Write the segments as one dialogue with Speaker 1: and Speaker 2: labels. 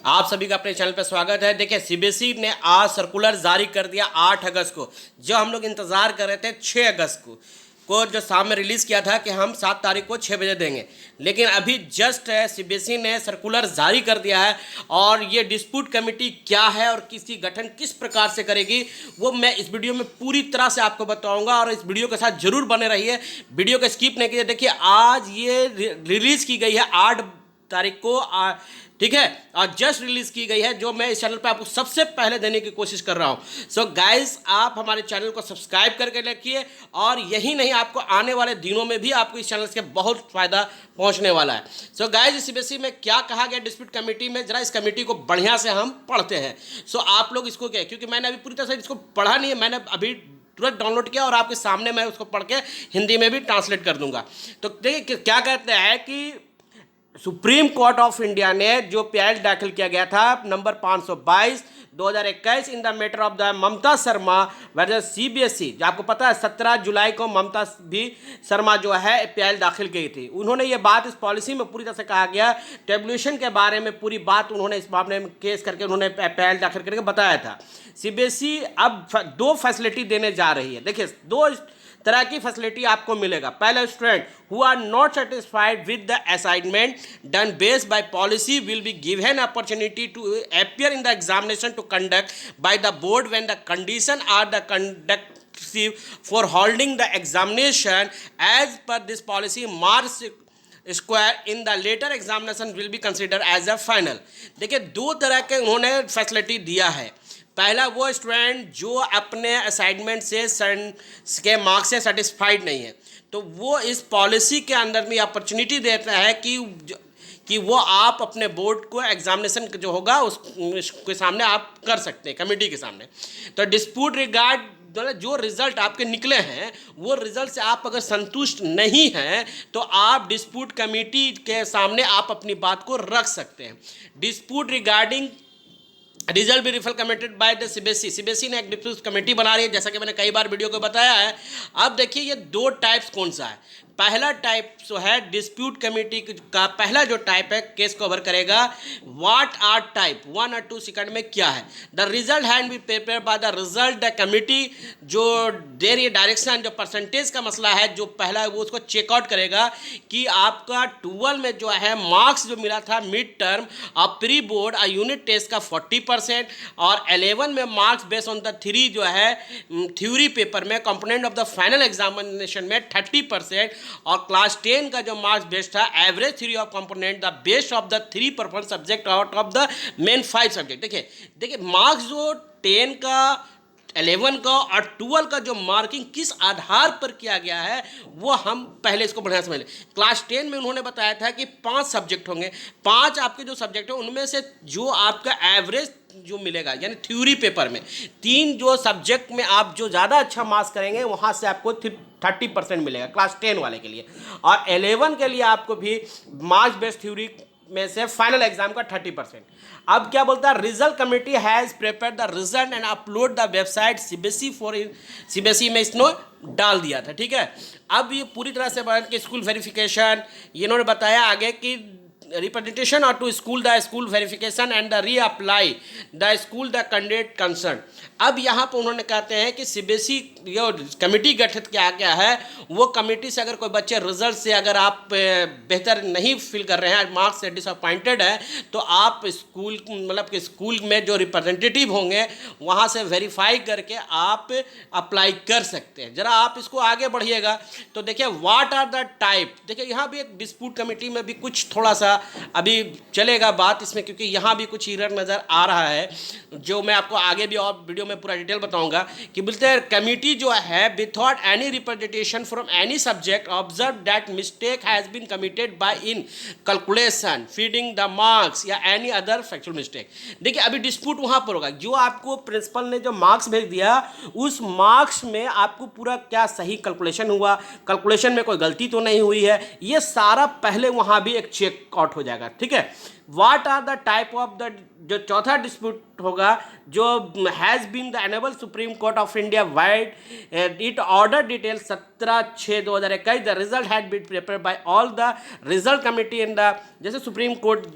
Speaker 1: आप सभी का अपने चैनल पर स्वागत है। देखिए, सीबीएसई ने आज सर्कुलर जारी कर दिया 8 अगस्त को। जो हम लोग इंतज़ार कर रहे थे 6 अगस्त को जो शाम में रिलीज़ किया था कि हम 7 तारीख को 6 बजे देंगे, लेकिन अभी जस्ट सीबीएसई ने सर्कुलर जारी कर दिया है। और ये डिस्प्यूट कमेटी क्या है और किसकी गठन किस प्रकार से करेगी, वो मैं इस वीडियो में पूरी तरह से आपको बताऊंगा। और इस वीडियो के साथ जरूर बने रहिए, वीडियो को स्किप नहीं कीजिए। देखिए, आज ये रिलीज़ की गई है 8 तारीख को, ठीक है, और जस्ट रिलीज की गई है, जो मैं इस चैनल पे आपको सबसे पहले देने की कोशिश कर रहा हूं। सो गाइस, आप हमारे चैनल को सब्सक्राइब करके रखिए। और यही नहीं, आपको आने वाले दिनों में भी आपको इस चैनल से बहुत फायदा पहुंचने वाला है। सो गाइस, सीबीएसई में क्या कहा गया डिस्प्यूट कमेटी में, जरा इस कमेटी को बढ़िया से हम पढ़ते हैं। सो आप लोग इसको क्या, क्योंकि मैंने अभी पूरी तरह से इसको पढ़ा नहीं है, मैंने अभी तुरंत डाउनलोड किया और आपके सामने मैं उसको पढ़ के हिंदी में भी ट्रांसलेट कर दूंगा। तो देखिए क्या कहते हैं कि सुप्रीम कोर्ट ऑफ इंडिया ने जो पीआईएल दाखिल किया गया था number 522 2021 in the matter of the Mamata Sharma versus CBSE, जो आपको पता है 17 जुलाई को ममता भी शर्मा जो है पीआईएल दाखिल की थी। उन्होंने ये बात इस पॉलिसी में पूरी तरह से कहा गया, टेबुलेशन के बारे में पूरी बात उन्होंने इस मामले में केस करके उन्होंने पीआईएल दाखिल करके बताया था। सीबीएसई अब 2 फैसिलिटी देने जा रही है। देखिए, 2 तरह की फैसिलिटी आपको मिलेगा। पहला, student who are not satisfied with the assignment done based by policy will be given opportunity to appear in the examination to conduct by the board when the condition are the conduct for holding the examination as per this policy marks square in the later examination will be considered as a final। देखिए, 2 तरह के उन्होंने facility दिया है। पहला, वो student जो अपने असाइनमेंट से के मार्क्स से सेटिस्फाइड नहीं है, तो वो इस पॉलिसी के अंदर में अपॉर्चुनिटी देता है कि वो आप अपने बोर्ड को एग्जामिनेशन जो होगा उसके सामने आप कर सकते हैं, कमेटी के सामने। तो डिस्प्यूट रिगार्ड जो रिजल्ट आपके निकले हैं, वो रिजल्ट से आप अगर संतुष्ट नहीं हैं तो आप डिस्प्यूट कमेटी के सामने आप अपनी बात को रख सकते हैं। डिस्प्यूट रिगार्डिंग रिजल्ट भी refer committed by the CBSE. CBSE ने एक डिस्प्यूट कमेटी बना रही है, जैसा कि मैंने कई बार वीडियो को बताया है। अब देखिए, ये 2 टाइप्स कौन सा है। पहला टाइप जो है डिस्प्यूट कमेटी का पहला जो टाइप है केस कवर करेगा व्हाट आर टाइप 1 और 2 सेकंड में क्या है। The result hand be prepare by the result the committee, जो देर ये डायरेक्शन जो परसेंटेज का मसला है, जो पहला है वो उसको चेकआउट करेगा कि आपका 12 में जो है मार्क्स जो मिला था मिड टर्म और प्री बोर्ड और यूनिट टेस्ट का 40% और 11 में मार्क्स बेस्ड ऑन द 3 जो है थ्योरी पेपर में component of the final examination में 30%, और क्लास 10 का जो मार्क्स बेस्ड था average theory of component the best of the 3 performance subject out of the main 5 subject. देखिए मार्क्स जो 10 का 11 का और 12 का जो मार्किंग किस आधार पर किया गया है, वो हम पहले इसको बढ़िया समझ लें। क्लास 10 में उन्होंने बताया था कि 5 सब्जेक्ट होंगे, 5 आपके जो सब्जेक्ट हैं उनमें से जो आपका एवरेज जो मिलेगा, यानी थ्योरी पेपर में 3 जो सब्जेक्ट में आप जो ज़्यादा अच्छा मार्क्स करेंगे वहाँ से आपको 30% मिलेगा क्लास 10 वाले के लिए, और 11 के लिए आपको भी मार्क्स बेस्ड थ्योरी में से फाइनल एग्जाम का 30%। अब क्या बोलता है, result committee has prepare the result and upload the website CBSE for CBSE में इसने डाल दिया था। ठीक है, अब ये पूरी तरह से बढ़ के स्कूल वेरिफिकेशन, इन्होंने बताया आगे कि representation or to school the school verification and the reapply the school the candidate concerned। अब यहाँ पर उन्होंने कहते हैं कि सीबीएसई जो कमेटी गठित किया गया है, वो कमेटी से अगर कोई बच्चे रिजल्ट से अगर आप बेहतर नहीं फील कर रहे हैं, मार्क्स से डिसअपॉइंटेड है, तो आप स्कूल मतलब कि स्कूल में जो रिप्रेजेंटेटिव होंगे वहाँ से वेरीफाई करके आप अप्लाई कर सकते हैं। ज़रा आप इसको आगे बढ़िएगा तो देखिए व्हाट आर द टाइप। देखिए यहाँ भी एक डिस्प्यूट कमेटी में भी कुछ थोड़ा सा अभी चलेगा बात इसमें, क्योंकि यहाँ भी कुछ एरर नज़र आ रहा है, जो मैं आपको आगे भी और वीडियो में पूरा डिटेल बताऊंगा। कि बोलते हैं कमेटी जो है without any representation from any subject observe that mistake has been committed by in calculation feeding the marks या एनी अदर फैक्चुअल मिस्टेक। देखिए अभी डिस्प्यूट वहाँ पर होगा, जो आपको प्रिंसिपल ने जो मार्क्स भेज दिया उस मार्क्स में आपको पूरा क्या सही कैलकुलेशन हुआ, कैलकुलेशन में कोई गलती तो नहीं हुई है, ये सारा पहले वहाँ भी एक चेक आउट हो जाएगा। ठीक है, what are the type of the, जो चौथा डिस्प्यूट होगा जो has been the enable Supreme Court of India vide it order detail 17/6/2021 the result had been prepared by all the result committee in the, जैसे Supreme Court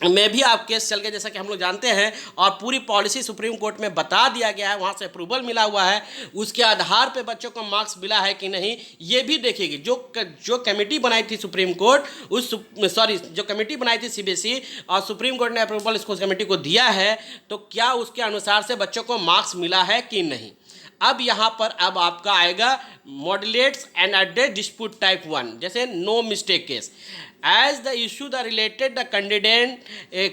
Speaker 1: में भी आप case चल गए, जैसा कि हम लोग जानते हैं, और पूरी पॉलिसी सुप्रीम कोर्ट में बता दिया गया है, वहाँ से अप्रूवल मिला हुआ है, उसके आधार पे बच्चों को मार्क्स मिला है कि नहीं ये भी देखेगी। जो कमेटी बनाई थी सुप्रीम कोर्ट, जो कमेटी बनाई थी सीबीएसई, और सुप्रीम कोर्ट ने अप्रूवल इसको कमेटी को दिया है, तो क्या उसके अनुसार से बच्चों को मार्क्स मिला है कि नहीं। अब यहाँ पर अब आपका आएगा modulates and address dispute type 1, जैसे no mistake case. As the issue the related the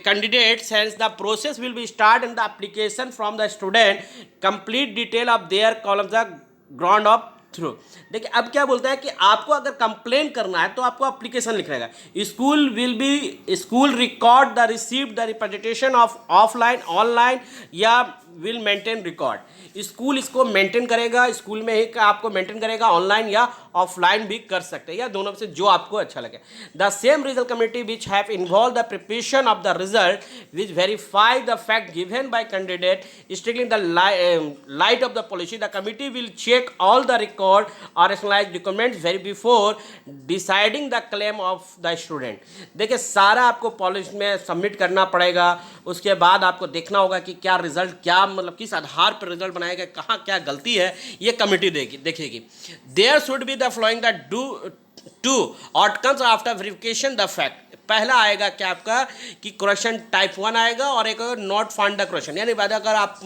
Speaker 1: candidates, hence the process will be start in the application from the student, complete detail of their columns are ground up through. देखिए अब क्या बोलता है कि आपको अगर complain करना है तो आपको एप्लीकेशन लिखना है। School record the received the representation of offline online या विल मेंटेन रिकॉर्ड। स्कूल इसको मेंटेन करेगा, स्कूल में ही आपको मेंटेन करेगा, ऑनलाइन या ऑफलाइन भी कर सकते हैं, या दोनों में से जो आपको अच्छा लगे। The same result committee which have involve the preparation of the result which verify the fact given by candidate strictly the light of the policy. The committee will check all the record और rationalized documents very before deciding the claim of the student। देखिए सारा आपको policy में submit करना पड़ेगा, उसके बाद आपको देखना होगा कि क्या रिजल्ट, क्या मतलब किस आधार पर रिजल्ट बनाएगा, कहाँ क्या गलती है, ये कमेटी देखेगी। There should be the flowing the two outcomes after verification the fact. पहला आएगा क्या आपका कि करेक्शन टाइप 1 आएगा, और एक नॉट फाउंड द करेक्शन, यानी बाद अगर आप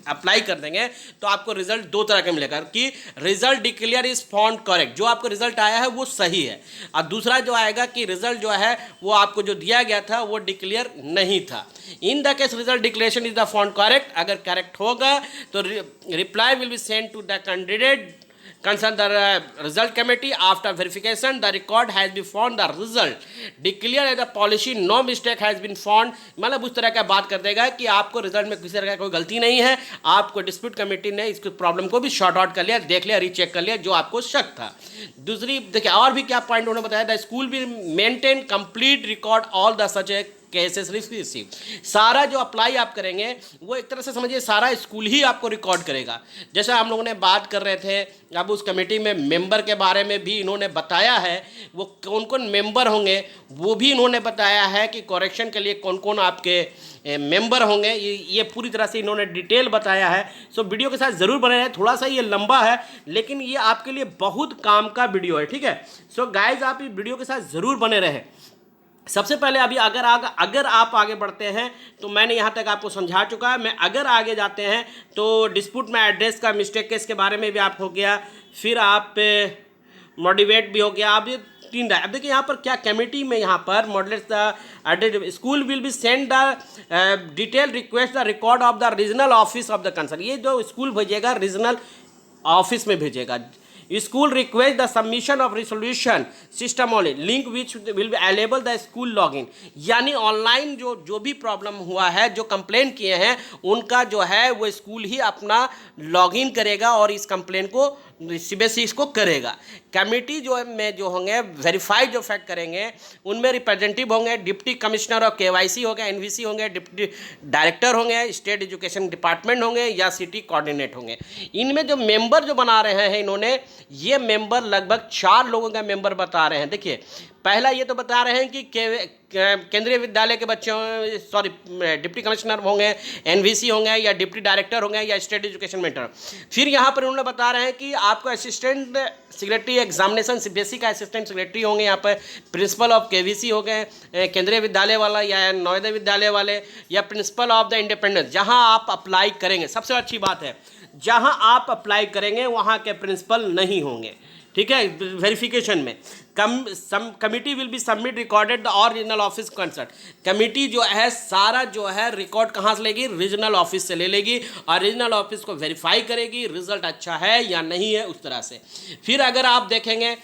Speaker 1: अप्लाई कर देंगे तो आपको रिजल्ट दो तरह का मिलेगा कि result declare is found correct, जो आपको रिजल्ट आया है वो सही है, और दूसरा जो आएगा कि रिजल्ट जो है वो आपको जो दिया गया था वो डिक्लेयर नहीं था। In the case result declaration is the found correct, अगर करेक्ट होगा तो reply will be send to the candidate concern the result committee. After verification the record has been found the result declare as a policy no mistake has been found। मतलब उस तरह का बात कर देगा कि आपको रिजल्ट में किसी तरह का कोई गलती नहीं है, आपको डिस्प्यूट कमेटी ने इसको प्रॉब्लम को भी शॉर्ट आउट कर लिया, देख लिया, रीचेक कर लिया जो आपको शक था। दूसरी देखिए और भी क्या पॉइंट उन्होंने बताया, the school will maintain complete record all the such cases receive. सारा जो अप्लाई आप करेंगे वो एक तरह से समझिए सारा स्कूल ही आपको रिकॉर्ड करेगा। जैसा हम लोगों ने बात कर रहे थे, अब उस कमेटी में मेंबर के बारे में भी इन्होंने बताया है, वो कौन कौन मेंबर होंगे वो भी इन्होंने बताया है कि करेक्शन के लिए कौन कौन आपके मेंबर होंगे, ये पूरी तरह से इन्होंने डिटेल बताया है। सो वीडियो के साथ ज़रूर बने रहें, थोड़ा सा ये लंबा है लेकिन ये आपके लिए बहुत काम का वीडियो है, ठीक है। सो गाइज आप इस वीडियो के साथ ज़रूर बने रहें। सबसे पहले अभी अगर आप आगे बढ़ते हैं तो मैंने यहाँ तक आपको समझा चुका है। मैं अगर आगे जाते हैं तो डिस्प्यूट में एड्रेस का मिस्टेक केस के बारे में भी आप हो गया, फिर आप मोटिवेट भी हो गया, आप ये 3 रहा। अब देखिए यहाँ पर क्या कमेटी में यहाँ पर modalities the address school will be send the detail request the record of the regional office of the concern. ये जो स्कूल भेजेगा रीजनल ऑफिस में भेजेगा। School request the submission of resolution system only link which will be available the school login. यानी online जो भी problem हुआ है, जो कंप्लेन किए हैं उनका जो है वो स्कूल ही अपना लॉगिन करेगा और इस कंप्लेन को सीबीएसई इसको करेगा। कमेटी जो होंगे वेरीफाइड जो फैक्ट करेंगे उनमें रिप्रेजेंटेटिव होंगे, डिप्टी कमिश्नर ऑफ केवाईसी होंगे, एनवीसी होंगे, डिप्टी डायरेक्टर होंगे, स्टेट एजुकेशन डिपार्टमेंट होंगे या सिटी कोऑर्डिनेट होंगे। इनमें जो मेंबर जो बना रहे हैं इन्होंने, ये मेंबर लगभग 4 लोगों का मेंबर बता रहे हैं। देखिए पहला ये तो बता रहे हैं कि केंद्रीय विद्यालय के बच्चे डिप्टी कमिश्नर होंगे, एनवीसी होंगे या डिप्टी डायरेक्टर होंगे या स्टेट एजुकेशन मेंटर। फिर यहाँ पर उन्होंने बता रहे हैं कि आपको असिस्टेंट सेक्रेटरी एग्जामिनेशन सीबीएसई का असिस्टेंट सेक्रेटरी होंगे, यहाँ पर प्रिंसिपल ऑफ केवीसी हो गए, केंद्रीय विद्यालय वाला या नवोदय विद्यालय वाले, या प्रिंसिपल ऑफ द इंडिपेंडेंस। जहाँ आप अप्लाई करेंगे, सबसे अच्छी बात है जहाँ आप अप्लाई करेंगे वहाँ के प्रिंसिपल नहीं होंगे, ठीक है। वेरिफिकेशन में committee will be submit recorded the और रीजनल ऑफिस कंसर्ट। कमिटी जो है सारा जो है रिकॉर्ड कहाँ से लेगी, रीजनल ऑफिस से ले लेगी और रीजनल ऑफिस को वेरीफाई करेगी रिजल्ट अच्छा है या नहीं है, उस तरह से। फिर अगर आप देखेंगे,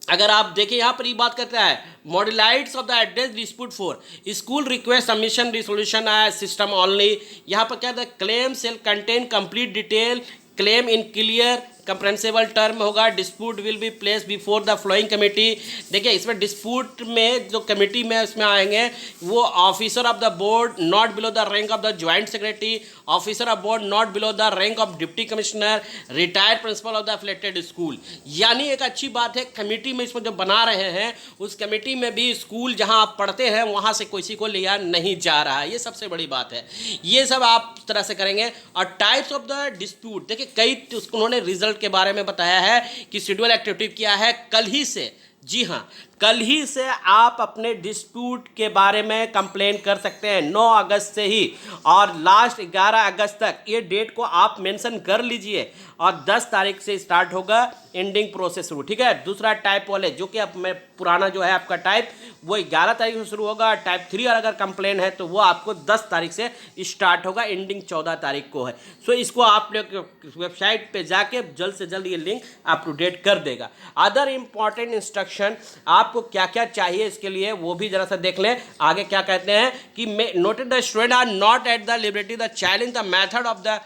Speaker 1: अगर आप देखें यहाँ पर ये बात करता है modalities of the address dispute 4 school request submission resolution system only. यहाँ पर क्या है, claim shall contain complete detail claim in clear comprehensible term होगा, dispute will be place before the following committee. देखिए इसमें डिस्प्यूट में जो कमेटी में इसमें आएंगे वो officer of the board not below the rank of the joint secretary, officer of board not below the rank of deputy commissioner, retired principle of the affiliated school. यानी एक अच्छी बात है, कमेटी में इसमें जो बना रहे हैं उस कमेटी में भी स्कूल जहां आप पढ़ते हैं वहां से किसी को लिया नहीं जा रहा है, ये सबसे बड़ी बात है। ये सब आप इस तरह से करेंगे। और टाइप्स ऑफ द डिस्प्यूट, देखिए कई उन्होंने रिजल्ट के बारे में बताया है कि शेड्यूल एक्टिविटी क्या है। कल ही से, जी हाँ, कल ही से आप अपने डिस्प्यूट के बारे में कंप्लेन कर सकते हैं, 9 अगस्त से ही, और लास्ट 11 अगस्त तक। ये डेट को आप मेंशन कर लीजिए और 10 तारीख से स्टार्ट होगा एंडिंग प्रोसेस शुरू, ठीक है। दूसरा टाइप वाले जो कि अब मैं पुराना जो है आपका टाइप वो 11 तारीख से शुरू होगा। टाइप 3 और अगर कंप्लेन है तो वो आपको 10 तारीख से स्टार्ट होगा, एंडिंग 14 तारीख को है। सो इसको आप वेबसाइट पे जाके जल्द से जल्द ये लिंक अप टू डेट कर देगा। अदर इंपॉर्टेंट इंस्ट्रक्शन आपको क्या क्या चाहिए इसके लिए वो भी जरा सा देख लें। आगे क्या कहते हैं कि noted the student are not at the liberty the challenge the method of the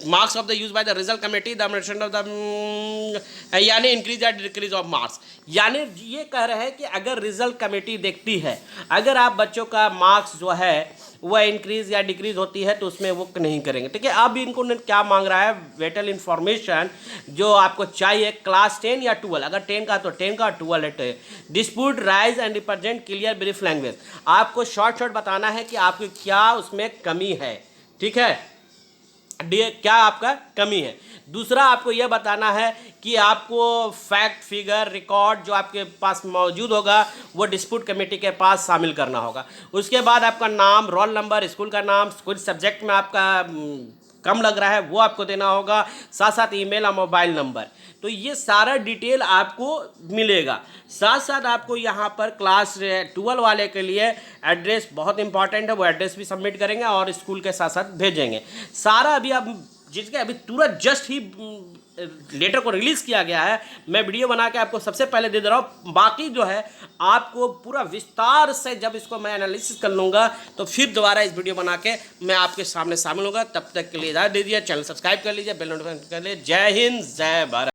Speaker 1: marks of the use by the result committee the of the यानी इंक्रीज या डिक्रीज ऑफ मार्क्स। यानी ये कह रहे हैं कि अगर रिजल्ट कमेटी देखती है अगर आप बच्चों का मार्क्स जो है वह इंक्रीज या डिक्रीज होती है तो उसमें वो नहीं करेंगे, ठीक है। अब इनको क्या मांग रहा है, वेटल इन्फॉर्मेशन जो आपको चाहिए क्लास 10 या 12, अगर 10 का तो 10 का, 12 है। Dispute rise and represent clear brief language, आपको शॉर्ट बताना है कि आपकी क्या उसमें कमी है, ठीक है, क्या आपका कमी है। दूसरा आपको यह बताना है कि आपको फैक्ट फिगर रिकॉर्ड जो आपके पास मौजूद होगा वो डिस्प्यूट कमेटी के पास शामिल करना होगा। उसके बाद आपका नाम, रोल नंबर, स्कूल का नाम, कुछ सब्जेक्ट में आपका कम लग रहा है वो आपको देना होगा, साथ साथ ईमेल और मोबाइल नंबर। तो ये सारा डिटेल आपको मिलेगा। साथ साथ आपको यहाँ पर क्लास 12 वाले के लिए एड्रेस बहुत इंपॉर्टेंट है, वो एड्रेस भी सबमिट करेंगे और स्कूल के साथ साथ भेजेंगे। सारा अभी आप जिसके अभी तुरंत जस्ट ही लेटर को रिलीज़ किया गया है, मैं वीडियो बना के आपको सबसे पहले दे रहा हूँ। बाकी जो है आपको पूरा विस्तार से जब इसको मैं एनालिसिस कर लूँगा तो फिर दोबारा इस वीडियो बना के मैं आपके सामने शामिल होगा। तब तक के लिए इजाज़त दीजिए, चैनल सब्सक्राइब कर लीजिए, बेल नोटिफिकेशन कर लीजिए। जय हिंद, जय भारत।